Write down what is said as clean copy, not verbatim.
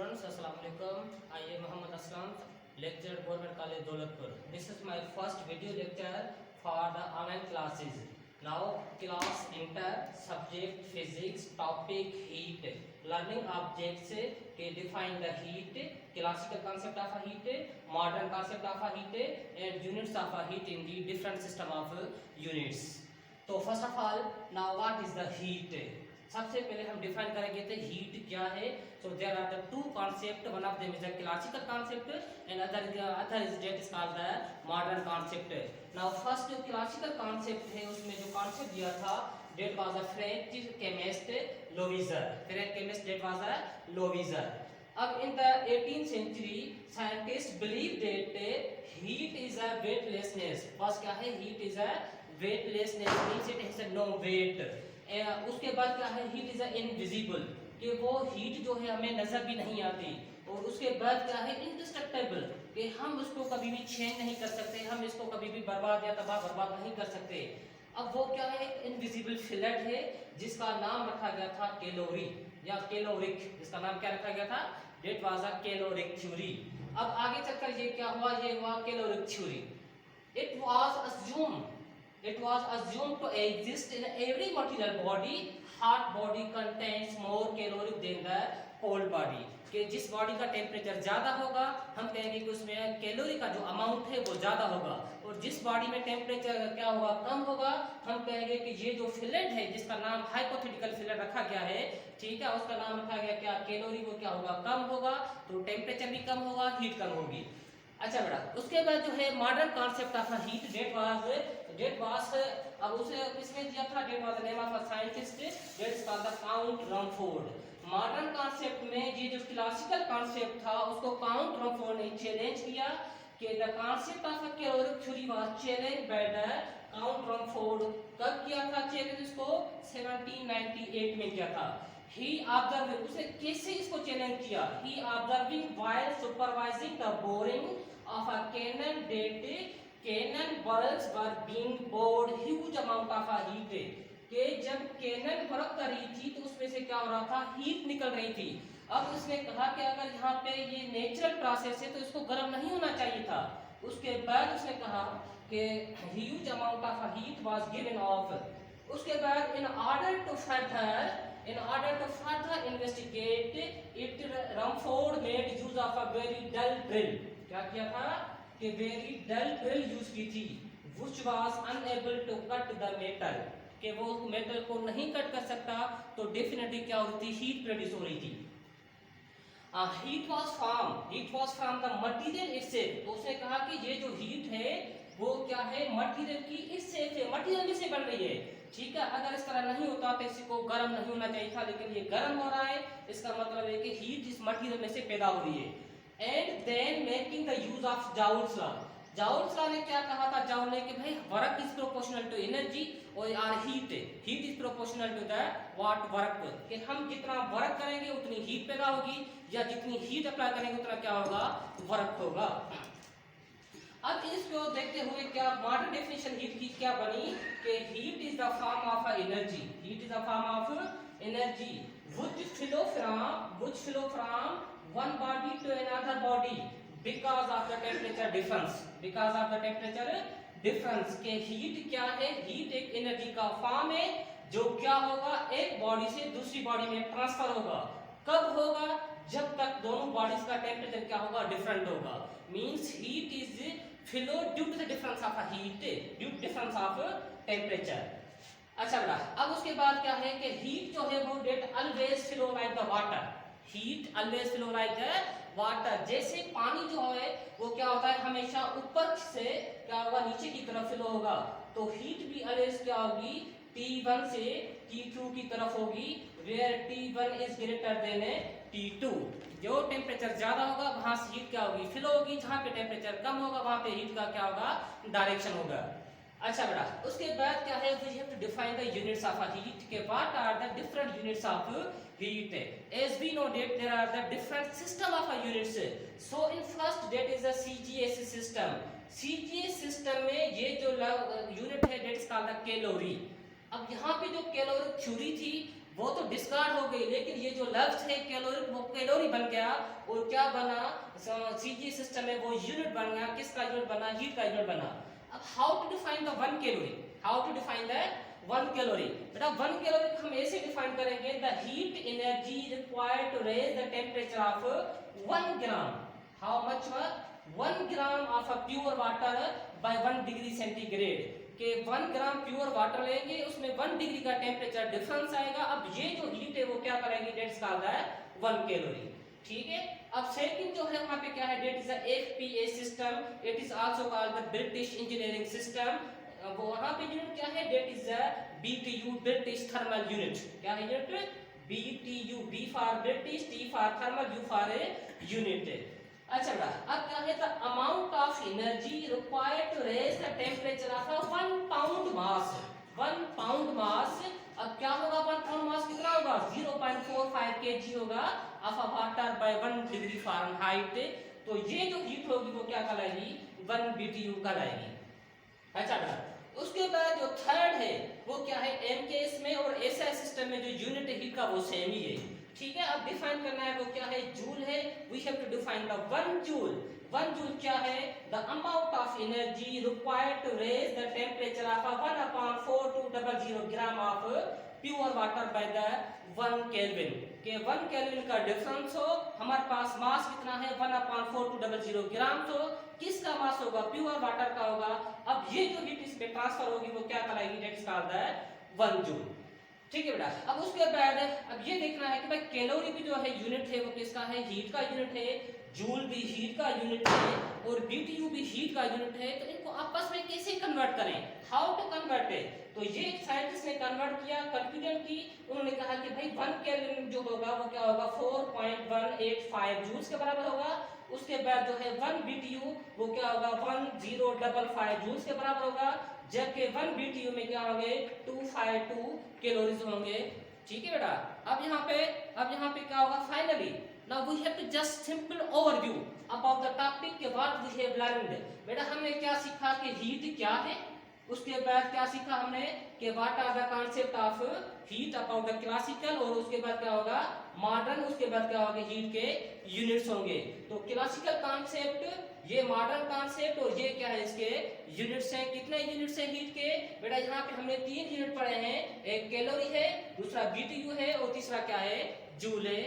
students, Aslam Alaikum. I am Muhammad Aslam, lecturer Govt College Daulatpur. This is my first video lecture for the online classes. Now, class inter subject physics topic heat. Learning objects to define the heat, classical concept of a heat, modern concept of a heat, and units of a heat in the different system of units. So first of all, now what is the heat? सबसे पहले हम define करेंगे तो heat क्या है. So there are the two concept, one of them is a classical concept and other is that is called the modern concept. Now first जो classical concept है उसमें जो कॉन्सेप्ट दिया था that was a French chemist Lavoisier. French chemist that was a Lavoisier. अब in the 18th century scientist believe that heat is a weightlessness. First क्या है? Heat is a weightlessness, means it has no weight. उसके बाद क्या है? Heat is invisible, कि वो heat जो है हमें नजर भी नहीं आती. और उसके बाद क्या है? इंडिस्ट्रक्टेबल, कि हम उसको कभी भी चेंज नहीं कर सकते, हम इसको कभी भी बर्बाद या तबाह बर्बाद नहीं कर सकते. अब वो क्या है? इनविजिबल फिलेट है जिसका नाम रखा गया था कैलोरी या कैलोरिक. जिसका नाम क्या रखा गया था? That was a caloric theory. अब आगे चलकर ये क्या हुआ? ये हुआ caloric theory. It was assumed to exist in every material body. Hot body contains more caloric than the cold body. कि जिस बॉडी का टेम्परेचर ज्यादा होगा हम कहेंगे कि उसमें कैलोरी का जो अमाउंट है वो ज्यादा होगा. और जिस बॉडी में टेम्परेचर क्या होगा? कम होगा, हम कहेंगे कि ये जो फिलेट है जिसका नाम हाइपोथेटिकल फिलेट रखा गया है, ठीक है, उसका नाम रखा गया क्या? कैलोरी. वो क्या होगा? कम होगा, तो टेम्परेचर भी कम होगा, हीट कम होगी. अच्छा बेटा, उसके बाद जो है modern concept of heat that was अब उसे किसने दिया था? That was the name of a scientist that is called the Count Rumford. Modern concept में ये जो क्लासिकल कॉन्सेप्ट था उसको काउंट रमफोर्ड ने चैलेंज किया कि the concept of a caloric theory was challenged by the Count Rumford. कब किया था चैलेंज इसको? 1798 में किया था. He observed, उसे कैसे इसको चैलेंज किया? He observing while supervising the boring of a cannon that cannon barrels were being bored huge amount of a heat. कि जब कैनन वर्क कर रही थी तो उसमें से क्या हो रहा था? हीट निकल रही थी. अब उसने कहा कि अगर यहाँ पे ये नेचुरल प्रोसेस है तो इसको गर्म नहीं होना चाहिए था. उसके बाद उसने कहा कि huge amount of heat was given off. उसके बाद in order to further investigate it, Rumford made use of a very dull drill. क्या किया था? कि very dull drill यूज की थी, which was unable to cut the metal. कि वो मेटल को नहीं कट कर सकता, तो डेफिनेटली क्या हो रही थी? हीट प्रोड्यूस हो रही थी. Heat was from the material itself. तो उसने कहा कि ये जो हीट है वो क्या है? मटेरियल की इससे मटेरियल से बन रही है. ठीक है, अगर इस तरह नहीं होता तो इसको गर्म नहीं होना चाहिए था, लेकिन ये गर्म हो रहा है. इसका मतलब है कि हीट इस मटेरियल में से पैदा हो रही है. And then making the use of Joule's law. Joule's law ने क्या कहा था? जाउल ने कि भाई work is proportional to energy और or heat is proportional to the what work. कि हम जितना वर्क करेंगे उतनी हीट पैदा होगी, या जितनी हीट अप्लाई करेंगे उतना क्या होगा? वर्क होगा. अब इसको देखते हुए क्या मॉडर्न डेफिनेशन हीट की क्या बनी? कि heat is the form of energy. Heat is the form of energy which flow from one body to another body because of the temperature difference. के हीट क्या है? हीट एक एनर्जी का form है जो क्या होगा? एक बॉडी से दूसरी बॉडी में ट्रांसफर होगा. कब होगा? जब तक दोनों बॉडीज का टेम्परेचर क्या होगा? डिफरेंट होगा. Means heat is flow due to the difference of due to difference of temperature. अच्छा बेटा, अब उसके बाद क्या है कि हीट जो है वो that always flow like the water. Heat always flow like the water. जैसे पानी जो है वो क्या होता है? हमेशा ऊपर से क्या होगा? नीचे की तरफ फ्लो होगा. तो हीट भी ऑलवेज क्या होगी? T1 से T2 की तरफ होगी, where T1 is greater than T2. जो टेम्परेचर ज्यादा होगा वहां से हीट क्या होगी? फ्लो होगी. जहां पे टेम्परेचर कम होगा वहां पे हीट का क्या होगा? डायरेक्शन होगा. अच्छा बेटा, उसके बाद क्या है? we have to define the units of a heat. के what are the different units of heat? as we know that there are the different system of a units. so in first that is the CGS system. CGS system में ये जो unit है that is called the calorie. अब यहाँ पे जो caloric theory थी वो तो डिस्कार्ड हो गई, लेकिन ये जो लफ्ज है कैलोरी वो कैलोरी बन गया. और क्या बना, सीजी सिस्टम में वो यूनिट बन गया, किसका यूनिट बना, हीट का यूनिट बना। अब how to define the 1 calorie, how to define the 1 calorie. बेटा 1 कैलोरी हम ऐसे डिफाइन करेंगे, the heat energy required to raise the temperature of 1 gram, how much, 1 gram of a pure water by 1 degree centigrade, के 1 ग्राम pure water लेंगे, उसमें 1 degree का temperature difference आएगा। अब ये जो हीट है वो क्या करेगी, डेट्स कॉल्ड है 1 कैलोरी। ठीक है। अब सेकंड जो है वहां पे क्या है, that is the FPA system, it is also called the British engineering system. वहां पे यूनिट क्या है, that is the BTU, British thermal unit. क्या है unit, BTU, B for British, T for thermal, U for unit. अच्छा बेटा अब क्या है, the amount of energy required to raise the temperature of 1 pound mass, 1 pound mass. अब क्या होगा, 1 पाउंड मास कितना होगा, 0.45 केजी होगा of a water by 1 degree Fahrenheit. तो ये जो हीट होगी वो क्या कहलाएगी, 1 बीटीयू कहलाएगी। अच्छा बेटा उसके बाद जो थर्ड है वो क्या है, एमकेएस में और एसआई सिस्टम में जो यूनिट है हीट का वो सेम ही है। ठीक है। अब डिफाइन करना है वो क्या है, जूल है, we have to define the 1 joule. 1 joule क्या है, the amount of energy required to raise the temperature of 1/4200 gram of pure water by the 1 kelvin, के 1 केल्विन का डिफरेंस हो, हमारे पास मास कितना है 1/4200 ग्राम, तो किसका मास होगा, प्योर वाटर का होगा। अब ये जो हीट इस पे ट्रांसफर होगी वो क्या कहलाएगी, that is called the 1 joule. ठीक है बेटा। अब उसके बाद अब ये देखना है कि भाई कैलोरी भी जो है यूनिट है वो किसका है, हीट का यूनिट है, जूल भी हीट का यूनिट है और बीटीयू भी हीट का यूनिट है। तो इनको आपस में कैसे कन्वर्ट करें, हाउ टू कन्वर्ट है। तो ये एक साइंटिस्ट ने कन्वर्ट किया, कंफ्यूजन की, उन्होंने कहा कि भाई 1 केल्विन जो होगा वो क्या होगा, 4.185 जूल्स के बराबर होगा। उसके बाद जो है 1 बीटीयू वो क्या होगा, 1055 जूल्स के बराबर होगा, जबकि 1 बीटीयू में क्या होंगे, 252 कैलोरीज होंगे। ठीक है बेटा। अब यहाँ पे क्या होगा, finally now we have to just simple overview about the topic के बाद वी हैव लर्नड। बेटा हमने क्या सीखा कि हीट क्या है, उसके बाद क्या सीखा हमने कि what are the concept of heat about the classical, और उसके बाद क्या होगा मॉडर्न, उसके बाद क्या होगा हीट के यूनिट्स होंगे। तो क्लासिकल कॉन्सेप्ट, ये मॉडर्न कॉन्सेप्ट, और ये क्या है इसके यूनिट्स हैं। कितने यूनिट्स हैं हीट के, बेटा यहाँ पे हमने 3 यूनिट पढ़े हैं, एक कैलोरी है, दूसरा बीटीयू है और तीसरा क्या है, जूल है।